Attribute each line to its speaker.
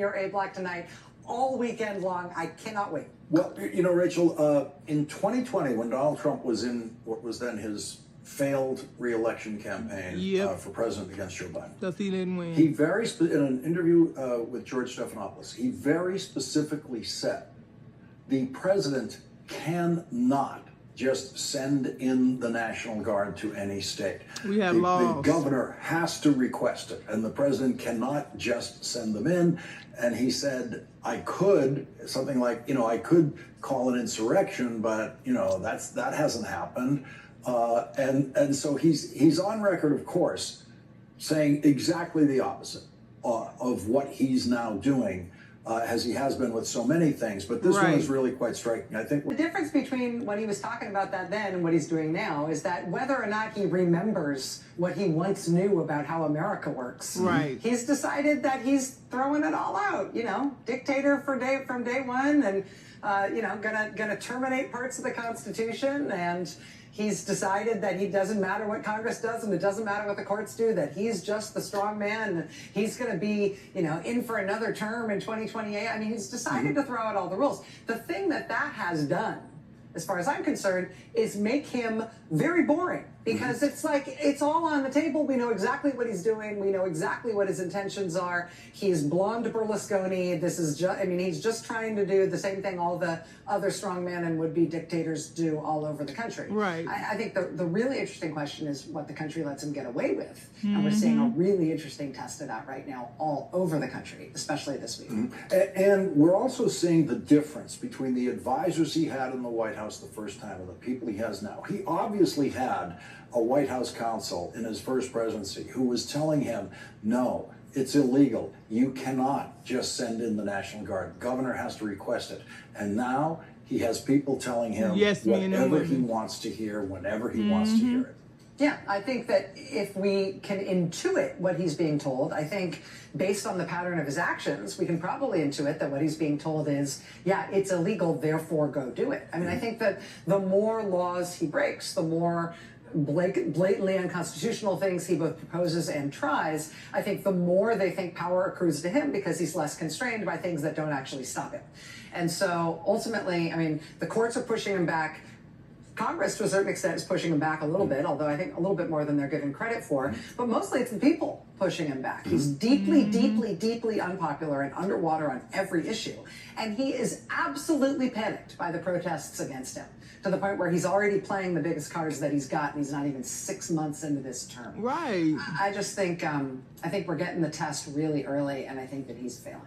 Speaker 1: Your A Block tonight, all weekend long. I cannot wait.
Speaker 2: Well, you know, Rachel, in 2020, when Donald Trump was in what was then his failed re-election campaign for president against Joe Biden,
Speaker 3: Because he didn't win.
Speaker 2: he in an interview with George Stephanopoulos, he very specifically said the president cannot just send in the National Guard to any state.
Speaker 3: We have
Speaker 2: the
Speaker 3: laws.
Speaker 2: The governor has to request it, and the president cannot just send them in. And he said, I could, something like, I could call an insurrection, but, that hasn't happened. And so he's on record, of course, saying exactly the opposite of what he's now doing, as he has been with so many things. But this one is really quite striking. I think
Speaker 1: the difference between what he was talking about that then and what he's doing now is that whether or not he remembers what he once knew about how America works, he's decided that he's throwing it all out. Dictator from day one, and gonna terminate parts of the Constitution, and he's decided that it doesn't matter what Congress does and it doesn't matter what the courts do, that he's just the strong man, and he's going to be, in for another term in 2028. I mean, he's decided to throw out all the rules. The thing that has done, as far as I'm concerned, is make him very boring, because it's like, it's all on the table. We know exactly what he's doing. We know exactly what his intentions are. He's blonde Berlusconi. This is just, he's just trying to do the same thing all the other strongmen and would-be dictators do all over the country. I think the really interesting question is what the country lets him get away with. And we're seeing a really interesting test of that right now all over the country, especially this week.
Speaker 2: And we're also seeing the difference between the advisors he had in the White House the first time and the people he has now. He obviously had a White House counsel in his first presidency who was telling him, no, it's illegal. You cannot just send in the National Guard. The governor has to request it. And now he has people telling him whatever he wants to hear, whenever he wants to hear it.
Speaker 1: Yeah, I think that if we can intuit what he's being told, I think based on the pattern of his actions, we can probably intuit that what he's being told is, yeah, it's illegal, therefore go do it. I think that the more laws he breaks, the more blatantly unconstitutional things he both proposes and tries, I think the more they think power accrues to him, because he's less constrained by things that don't actually stop him. And so ultimately, the courts are pushing him back. Congress, to a certain extent, is pushing him back a little bit, although I think a little bit more than they're given credit for. But mostly it's the people pushing him back. He's deeply, deeply, deeply unpopular and underwater on every issue. And he is absolutely panicked by the protests against him, to the point where he's already playing the biggest cards that he's got, and he's not even 6 months into this term. I just think, I think we're getting the test really early, and I think that he's failing.